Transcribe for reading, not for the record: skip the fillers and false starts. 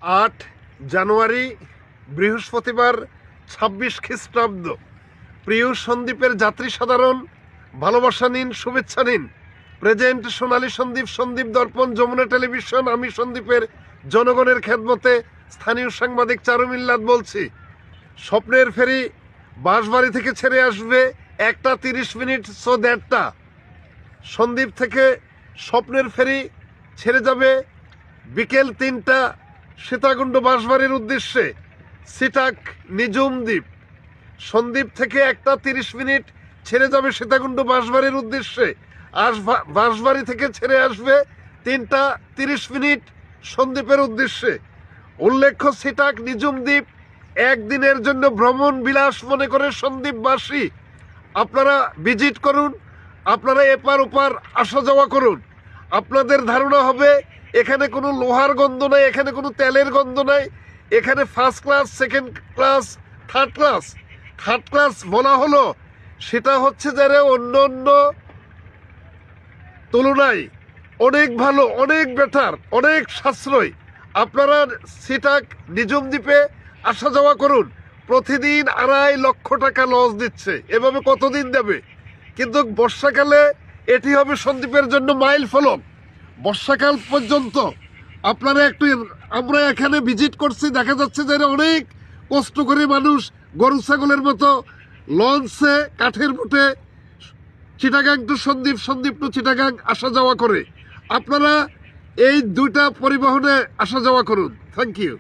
8 জানুয়ারি বৃহস্পতিবার 26 খ্রিস্টাব্দ। প্রিয় সন্দ্বীপের যাত্রী সাধারণ, ভালোবাসা নিন, শুভেচ্ছা নিন। প্রেজেন্ট সোনালী সন্দ্বীপ, সন্দ্বীপ দর্পণ, যমুনা টেলিভিশন। আমি সন্দ্বীপের জনগণের খেদমতে স্থানীয় সাংবাদিক চারু মিল্লাত বলছি। স্বপ্নের ফেরি বাঁশবাড়ি থেকে ছেড়ে আসবে 1:30 সো 1:30। সন্দ্বীপ থেকে স্বপ্নের ফেরি ছেড়ে যাবে বিকেল 3টা সীতাকুণ্ড বাঁশবাড়ির উদ্দেশ্যে, সিটাক নিজুম দ্বীপ। সন্দ্বীপ থেকে 1:30 ছেড়ে যাবে সীতাকুণ্ড বাঁশবাড়ির উদ্দেশ্যে, আর বাঁশবাড়ি থেকে ছেড়ে আসবে 3:30 সন্দ্বীপের উদ্দেশ্যে। উল্লেখ্য, সিটাক নিজুম দ্বীপ একদিনের জন্য ভ্রমণ বিলাস মনে করে সন্দ্বীপবাসী আপনারা ভিজিট করুন, আপনারা এপার ওপার আসা যাওয়া করুন। আপনাদের ধারণা হবে এখানে কোনো লোহার গন্ধ নাই, এখানে কোনো তেলের গন্ধ নাই। এখানে first class, second class, third class. Third class বলা হলো সেটা হচ্ছে যারা অন্য অন্য তুলনায় অনেক ভালো, অনেক বেটার, অনেক সাশ্রয়। আপনারা সিটাক নিজুম দ্বীপে আসা যাওয়া করুন। প্রতিদিন 2.5 লক্ষ টাকা লস দিচ্ছে, এভাবে কতদিন দেবে? কিন্তু বর্ষাকালে এটি হবে সন্দ্বীপের জন্য মাইল ফলক। বর্ষাকাল পর্যন্ত আপনারা একটু, আমরা এখানে ভিজিট করছি, দেখা যাচ্ছে যে অনেক কষ্ট করে মানুষ গরু ছাগলের মতো লঞ্চে কাঠের বুটে চিটাগাং টু সন্দ্বীপ, সন্দ্বীপ টু চিটাগাং আসা যাওয়া করে। আপনারা এই দুইটা পরিবহনে আসা যাওয়া করুন। Thank you.